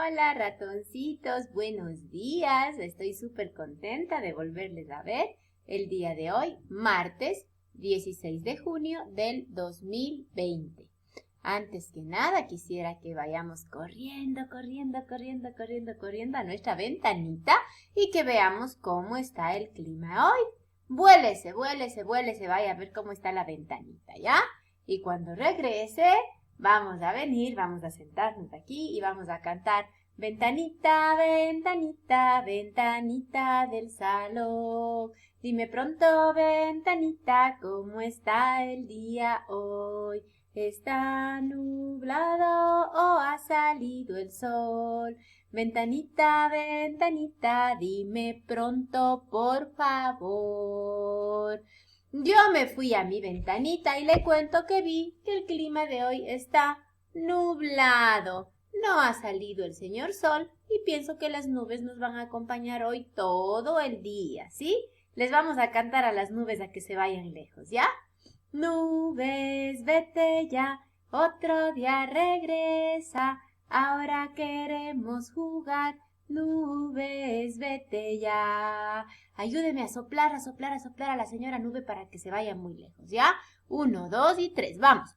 Hola, ratoncitos, buenos días. Estoy súper contenta de volverles a ver el día de hoy, martes 16 de junio del 2020. Antes que nada, quisiera que vayamos corriendo a nuestra ventanita y que veamos cómo está el clima hoy. Vuélese, vaya a ver cómo está la ventanita, ¿ya? Y cuando regrese, vamos a venir, vamos a sentarnos aquí y vamos a cantar ventanita, ventanita, ventanita del salón. Dime pronto, ventanita, ¿cómo está el día hoy? ¿Está nublado o ha salido el sol? Ventanita, ventanita, dime pronto, por favor. Yo me fui a mi ventanita y le cuento que vi que el clima de hoy está nublado. No ha salido el señor sol y pienso que las nubes nos van a acompañar hoy todo el día, ¿sí? Les vamos a cantar a las nubes a que se vayan lejos, ¿ya? Nubes, vete ya, otro día regresa, ahora queremos jugar. Nubes, vete ya. Ayúdeme a soplar a la señora nube para que se vaya muy lejos, ¿ya? 1, 2 y 3, vamos.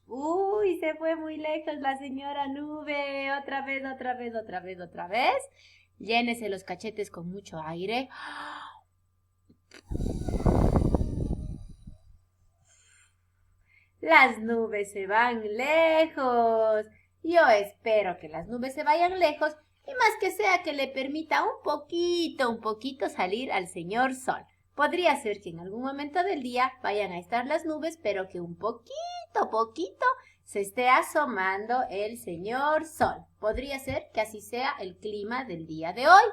Uy, se fue muy lejos la señora nube. Otra vez. Llénese los cachetes con mucho aire. Las nubes se van lejos. Yo espero que las nubes se vayan lejos y más que sea que le permita un poquito salir al señor sol. Podría ser que en algún momento del día vayan a estar las nubes, pero que un poquito se esté asomando el señor sol. Podría ser que así sea el clima del día de hoy.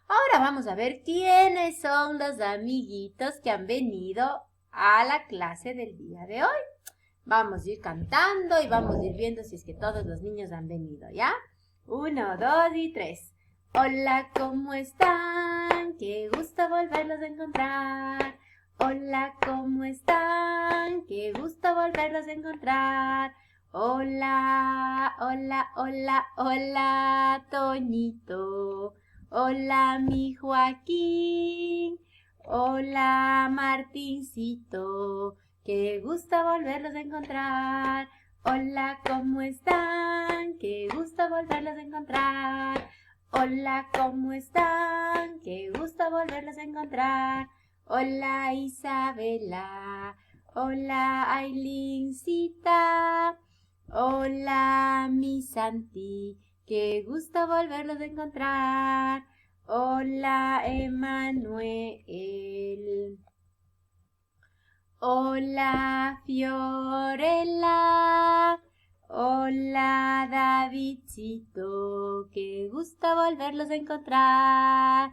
Ahora vamos a ver quiénes son los amiguitos que han venido a la clase del día de hoy. Vamos a ir cantando y vamos a ir viendo si es que todos los niños han venido, ¿ya? 1, 2 y 3. Hola, ¿cómo están? Qué gusto volverlos a encontrar. Hola, ¿cómo están? Qué gusto volverlos a encontrar. Hola, Toñito. Hola, mi Joaquín. Hola, Martincito. Qué gusto volverlos a encontrar. Hola, ¿cómo están? Qué gusto volverlos a encontrar. Hola, ¿cómo están? Qué gusto volverlos a encontrar. Hola, Isabela. Hola, Ailincita. Hola, mi Santi. Qué gusto volverlos a encontrar. Hola, Emanuel. Hola, Fiorella. Hola, Davidcito. Qué gusto volverlos a encontrar.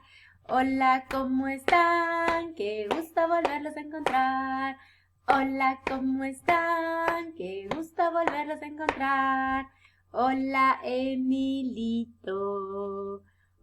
Hola, ¿cómo están? Qué gusto volverlos a encontrar. Hola, ¿cómo están? Qué gusto volverlos a encontrar. Hola, Emilito.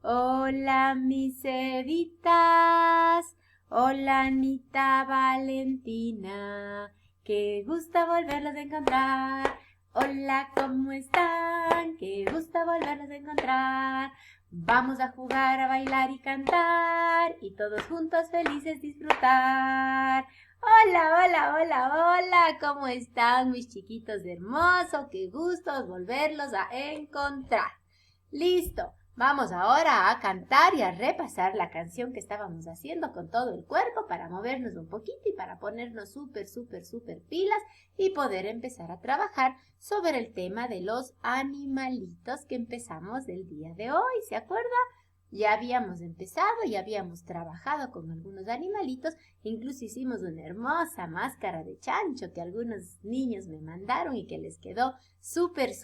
Hola, mis Evitas. Hola, Anita, Valentina, qué gusto volverlos a encontrar. Hola, ¿cómo están? Qué gusto volverlos a encontrar. Vamos a jugar, a bailar y cantar y todos juntos felices disfrutar. Hola, ¿cómo están mis chiquitos hermosos? Qué gusto volverlos a encontrar. Listo. Vamos ahora a cantar y a repasar la canción que estábamos haciendo con todo el cuerpo para movernos un poquito y para ponernos súper pilas y poder empezar a trabajar sobre el tema de los animalitos que empezamos el día de hoy. ¿Se acuerda? Ya habíamos empezado, ya habíamos trabajado con algunos animalitos, incluso hicimos una hermosa máscara de chancho que algunos niños me mandaron y que les quedó súper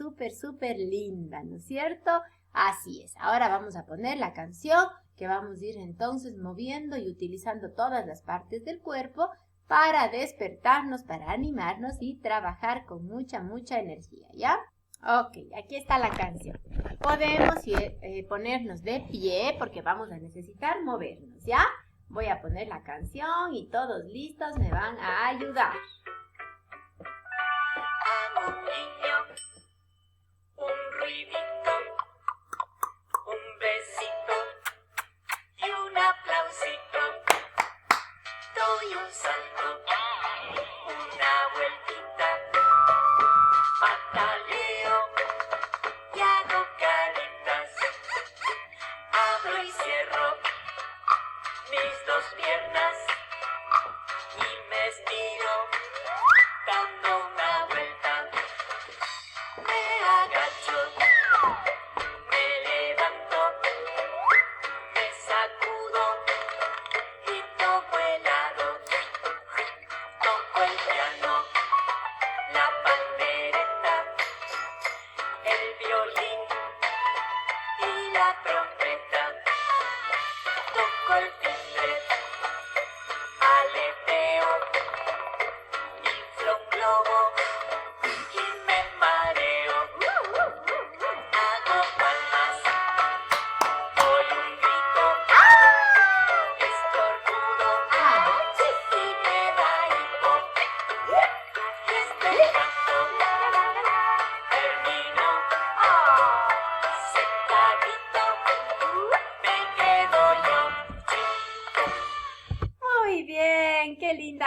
linda, ¿no es cierto? Así es, ahora vamos a poner la canción que vamos a ir entonces moviendo y utilizando todas las partes del cuerpo para despertarnos, para animarnos y trabajar con mucha energía, ¿ya? Ok, aquí está la canción. Podemos ponernos de pie porque vamos a necesitar movernos, ¿ya? Voy a poner la canción y todos listos me van a ayudar.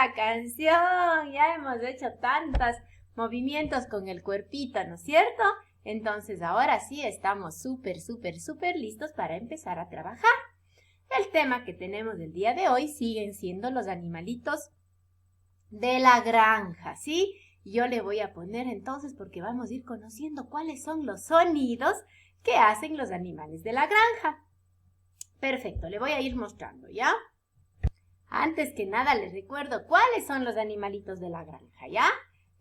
la canción. Ya hemos hecho tantos movimientos con el cuerpito, ¿no es cierto? Entonces ahora sí estamos súper listos para empezar a trabajar. El tema que tenemos el día de hoy siguen siendo los animalitos de la granja, ¿sí? Yo le voy a poner entonces porque vamos a ir conociendo cuáles son los sonidos que hacen los animales de la granja. Perfecto, le voy a ir mostrando, ¿ya? Antes que nada les recuerdo cuáles son los animalitos de la granja, ¿ya?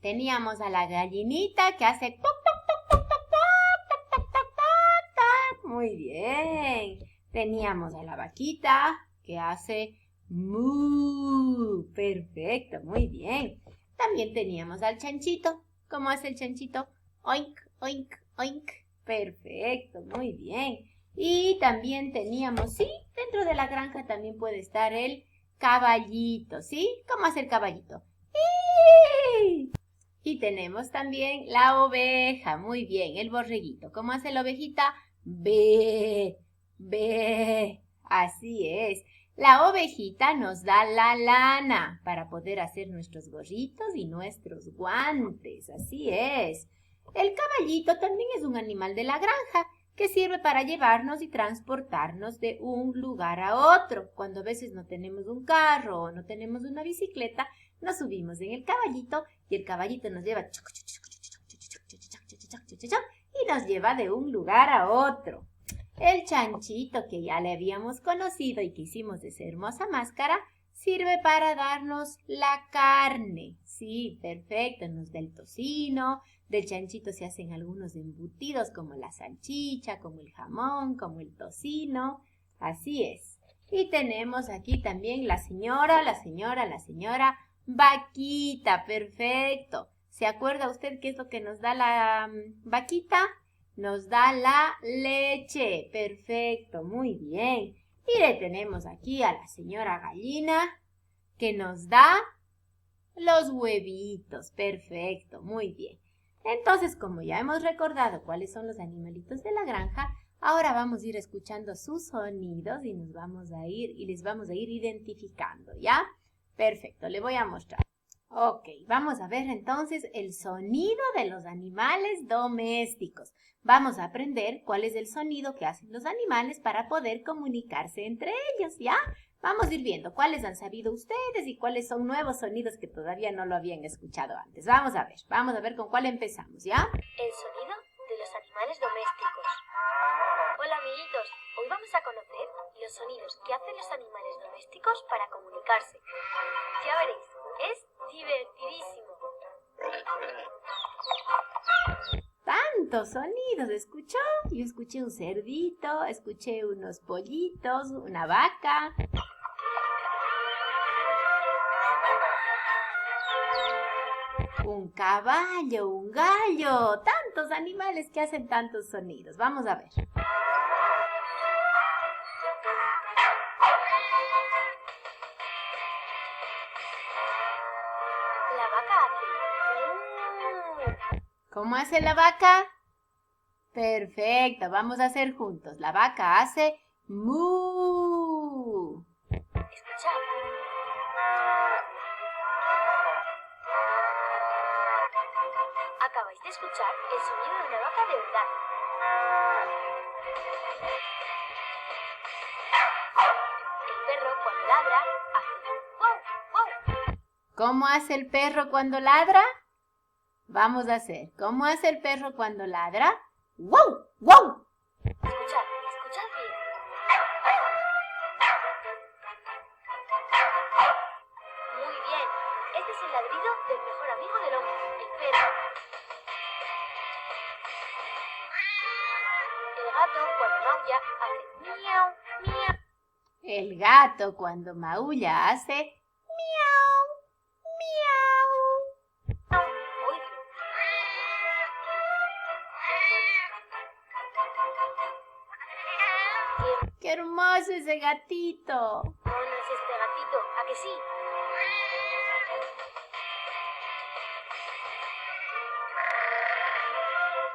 Teníamos a la gallinita que hace toc, toc, toc, toc, toc, toc, toc, toc, toc, toc. Muy bien. Teníamos a la vaquita que hace mu. Perfecto, muy bien. También teníamos al chanchito. ¿Cómo hace el chanchito? Oink, oink, oink. Perfecto, muy bien. Y también teníamos, sí, dentro de la granja también puede estar el caballito, ¿sí? ¿Cómo hace el caballito? ¡Ii! Y tenemos también la oveja, muy bien, el borreguito. ¿Cómo hace la ovejita? Ve, ve, así es. La ovejita nos da la lana para poder hacer nuestros gorritos y nuestros guantes, así es. El caballito también es un animal de la granja que sirve para llevarnos y transportarnos de un lugar a otro. Cuando a veces no tenemos un carro o no tenemos una bicicleta, nos subimos en el caballito y el caballito nos lleva y nos lleva de un lugar a otro. El chanchito que ya le habíamos conocido y que hicimos de esa hermosa máscara sirve para darnos la carne. Sí, perfecto, nos da el tocino. Del chanchito se hacen algunos embutidos como la salchicha, como el jamón, como el tocino. Así es. Y tenemos aquí también la señora vaquita. Perfecto. ¿Se acuerda usted qué es lo que nos da la vaquita? Nos da la leche. Perfecto, muy bien. Y le tenemos aquí a la señora gallina que nos da los huevitos. Perfecto, muy bien. Entonces, como ya hemos recordado cuáles son los animalitos de la granja, ahora vamos a ir escuchando sus sonidos y les vamos a ir identificando, ¿ya? Perfecto, le voy a mostrar. Ok, vamos a ver entonces el sonido de los animales domésticos. Vamos a aprender cuál es el sonido que hacen los animales para poder comunicarse entre ellos, ¿ya? Vamos a ir viendo cuáles han sabido ustedes y cuáles son nuevos sonidos que todavía no lo habían escuchado antes. Vamos a ver con cuál empezamos, ¿ya? El sonido de los animales domésticos. Hola amiguitos, hoy vamos a conocer los sonidos que hacen los animales domésticos para comunicarse. Ya veréis, es divertidísimo. Tantos sonidos, ¿escuchó? Yo escuché un cerdito, escuché unos pollitos, una vaca. Un caballo, un gallo, tantos animales que hacen tantos sonidos. Vamos a ver. La vaca hace... ¿Cómo hace la vaca? Perfecto, vamos a hacer juntos. La vaca hace mu. Escuchad. Acabáis de escuchar el sonido de una vaca de verdad. El perro cuando ladra hace wow, wow. ¿Cómo hace el perro cuando ladra? Vamos a hacer. ¿Cómo hace el perro cuando ladra? ¡Wow! ¡Wow! Escuchad bien. Muy bien. Este es el ladrido del mejor amigo del hombre, el perro. El gato cuando maulla hace miau, miau. El gato cuando maulla hace miau, miau. Oídlo. ¡Qué hermoso ese gatito! No es este gatito, ¿a que sí?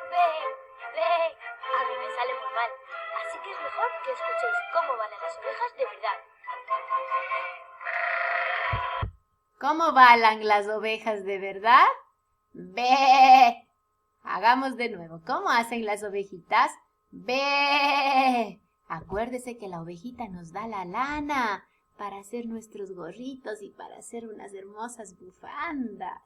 Ve. A mí me sale muy mal, así que es mejor que escuchéis cómo van las ovejas de verdad. ¿Cómo balan las ovejas de verdad? ¡Bé! Hagamos de nuevo. ¿Cómo hacen las ovejitas? ¡Bé! Acuérdese que la ovejita nos da la lana para hacer nuestros gorritos y para hacer unas hermosas bufandas.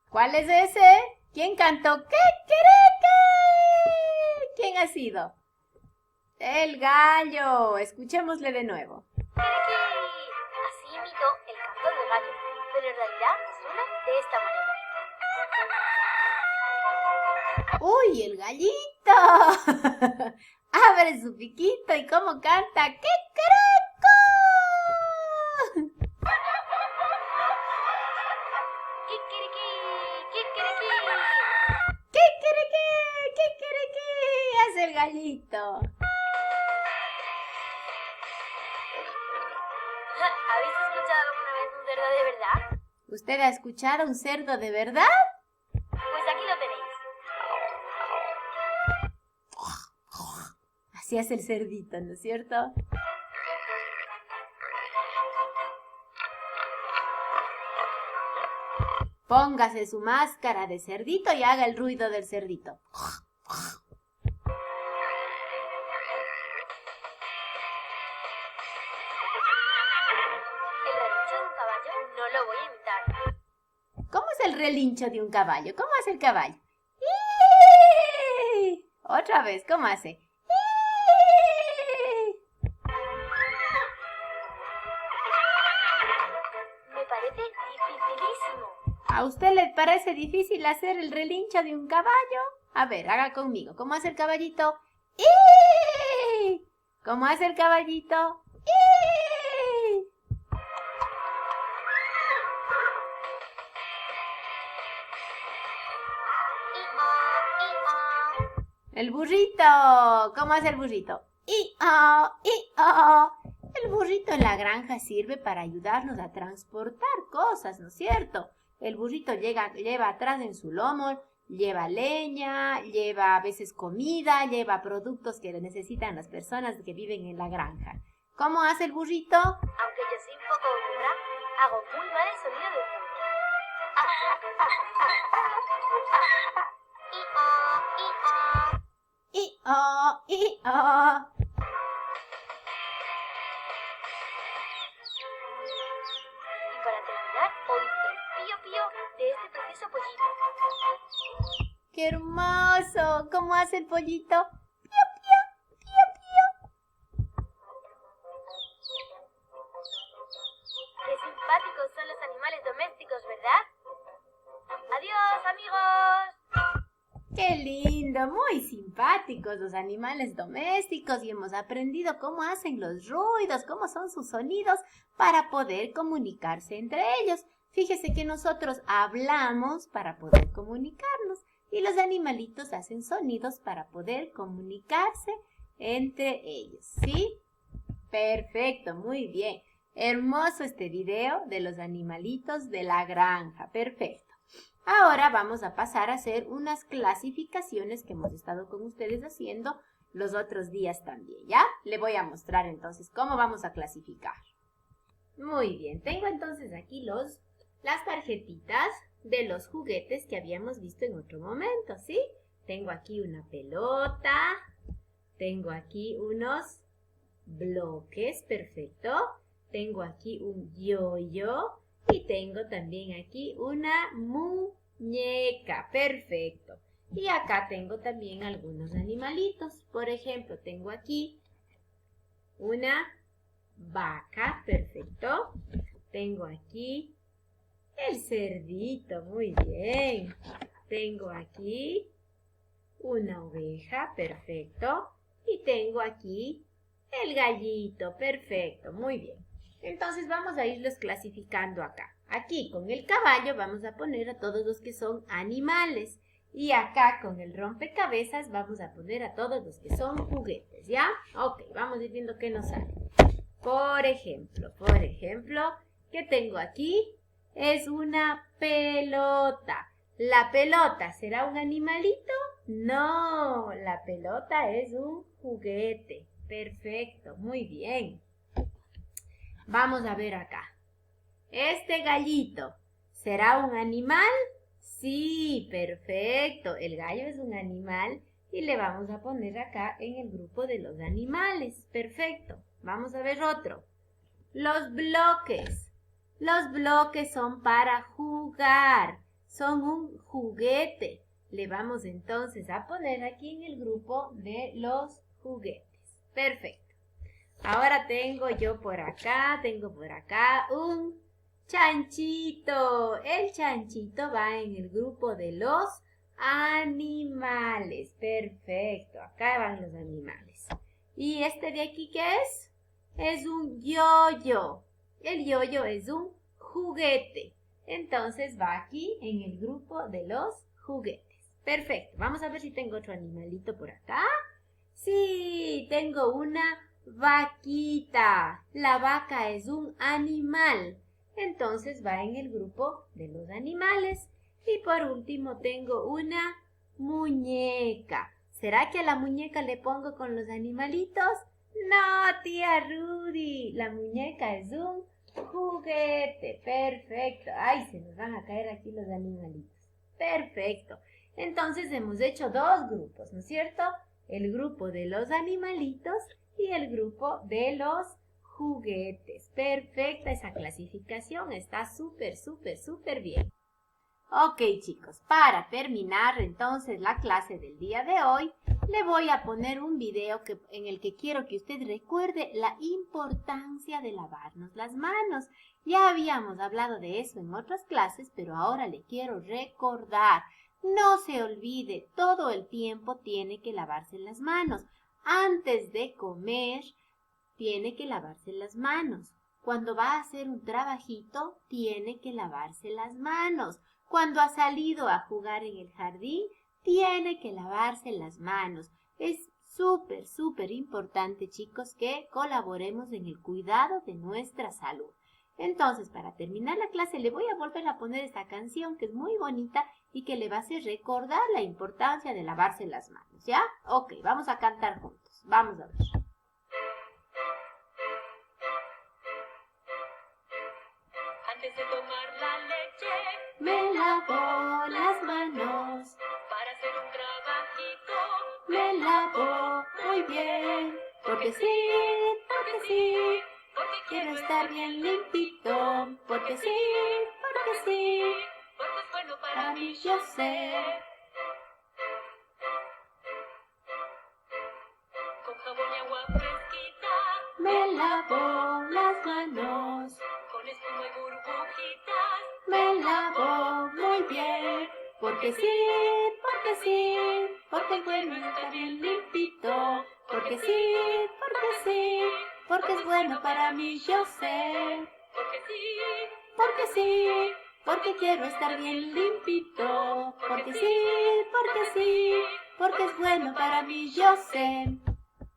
¿Cuál es ese? ¿Quién cantó? ¡Qué quereque! ¿Quién ha sido? El gallo. Escuchémosle de nuevo. Así imitó el canto del gallo, pero en realidad suena de esta manera. ¡Uy, el gallito! Abre su piquito y cómo canta. ¡Qué quereco! ¡Kikiriki! ¡Kikiriki! ¡Qué quereque! ¡Qué quereque! Hace el gallito. ¿Habéis escuchado alguna vez un cerdo de verdad? ¿Usted ha escuchado un cerdo de verdad? Pues aquí lo tenéis. Así hace el cerdito, ¿no es cierto? Póngase su máscara de cerdito y haga el ruido del cerdito. El relincho de un caballo no lo voy a imitar. ¿Cómo es el relincho de un caballo? ¿Cómo hace el caballo? ¡Ii! Otra vez, ¿cómo hace? ¡Ii! Me parece dificilísimo. ¿A usted le parece difícil hacer el relincho de un caballo? A ver, haga conmigo. ¿Cómo hace el caballito? ¡Ii! ¿Cómo hace el caballito? ¡Ii! El burrito. ¿Cómo hace el burrito? ¡I-oh! ¡I-oh! El burrito en la granja sirve para ayudarnos a transportar cosas, ¿no es cierto? El burrito lleva atrás en su lomo, lleva leña, lleva a veces comida, lleva productos que necesitan las personas que viven en la granja. ¿Cómo hace el burrito? Aunque yo soy un poco burra, hago muy mal el sonido de burro. ¡I-oh! ¡I-oh! Y para terminar, oíd el pío pío de este precioso pollito. ¡Qué hermoso! ¿Cómo hace el pollito? ¡Pío, pío! ¡Pío, pío! Qué simpáticos son los animales domésticos, ¿verdad? ¡Adiós, amigos! ¡Qué lindo! Muy simpáticos los animales domésticos y hemos aprendido cómo hacen los ruidos, cómo son sus sonidos para poder comunicarse entre ellos. Fíjese que nosotros hablamos para poder comunicarnos y los animalitos hacen sonidos para poder comunicarse entre ellos, ¿sí? Perfecto, muy bien. Hermoso este video de los animalitos de la granja. Perfecto. Ahora vamos a pasar a hacer unas clasificaciones que hemos estado con ustedes haciendo los otros días también, ¿ya? Le voy a mostrar entonces cómo vamos a clasificar. Muy bien, tengo entonces aquí las tarjetitas de los juguetes que habíamos visto en otro momento, ¿sí? Tengo aquí una pelota, tengo aquí unos bloques, perfecto. Tengo aquí un yo-yo. Y tengo también aquí una muñeca, perfecto. Y acá tengo también algunos animalitos. Por ejemplo, tengo aquí una vaca, perfecto. Tengo aquí el cerdito, muy bien. Tengo aquí una oveja, perfecto. Y tengo aquí el gallito, perfecto, muy bien. Entonces vamos a irlos clasificando acá. Aquí con el caballo vamos a poner a todos los que son animales. Y acá con el rompecabezas vamos a poner a todos los que son juguetes, ¿ya? Ok, vamos a ir viendo qué nos sale. Por ejemplo, ¿qué tengo aquí? Es una pelota. ¿La pelota será un animalito No, la pelota es un juguete. Perfecto, muy bien. Vamos a ver acá. ¿Este gallito será un animal? Sí, perfecto. El gallo es un animal y le vamos a poner acá en el grupo de los animales. Perfecto. Vamos a ver otro. Los bloques. Los bloques son para jugar. Son un juguete. Le vamos entonces a poner aquí en el grupo de los juguetes. Perfecto. Ahora tengo por acá un chanchito. El chanchito va en el grupo de los animales. Perfecto. Acá van los animales. ¿Y este de aquí qué es? Es un yoyo. El yoyo es un juguete. Entonces va aquí en el grupo de los juguetes. Perfecto. Vamos a ver si tengo otro animalito por acá. Sí, tengo una vaquita. La vaca es un animal. Entonces va en el grupo de los animales. Y por último tengo una muñeca. ¿Será que a la muñeca le pongo con los animalitos? No, tía Rudy. La muñeca es un juguete. Perfecto. Ay, se nos van a caer aquí los animalitos. Perfecto. Entonces hemos hecho dos grupos, ¿no es cierto? El grupo de los animalitos y el grupo de los juguetes. Perfecta esa clasificación. Está súper, súper, súper bien. Ok, chicos, para terminar entonces la clase del día de hoy, le voy a poner un video en el que quiero que usted recuerde la importancia de lavarnos las manos. Ya habíamos hablado de eso en otras clases, pero ahora le quiero recordar. No se olvide, todo el tiempo tiene que lavarse las manos. Antes de comer, tiene que lavarse las manos. Cuando va a hacer un trabajito, tiene que lavarse las manos. Cuando ha salido a jugar en el jardín, tiene que lavarse las manos. Es súper, súper importante, chicos, que colaboremos en el cuidado de nuestra salud. Entonces, para terminar la clase, le voy a volver a poner esta canción que es muy bonita y que le va a hacer recordar la importancia de lavarse las manos, ¿ya? Ok, vamos a cantar juntos. Vamos a ver. Antes de tomar la leche, Me lavo las manos. para hacer un trabajito, Me lavo muy bien. Porque sí, porque quiero estar bien limpito. Porque sí, porque es bueno para mí, yo sé. Con jabón y agua fresquita, Me lavo las manos. con espuma y burbujitas, Me lavo muy bien. Porque sí, porque es bueno estar bien limpito. Porque sí, porque es bueno para mí, yo sé. porque sí, Porque quiero estar bien limpito. Porque sí, porque es bueno para mí, yo sé.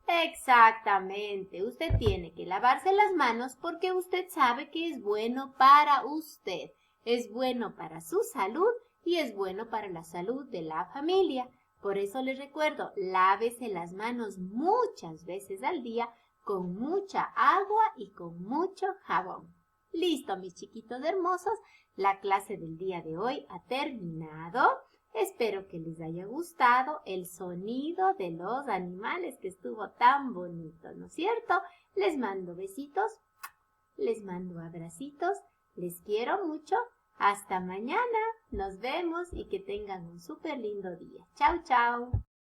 Exactamente, usted tiene que lavarse las manos porque usted sabe que es bueno para usted. Es bueno para su salud y es bueno para la salud de la familia. Por eso les recuerdo, lávese las manos muchas veces al día con mucha agua y con mucho jabón. Listo, mis chiquitos hermosos, la clase del día de hoy ha terminado. Espero que les haya gustado el sonido de los animales que estuvo tan bonito, ¿no es cierto? Les mando besitos, les mando abracitos, les quiero mucho. Hasta mañana, nos vemos y que tengan un súper lindo día. Chao, chao.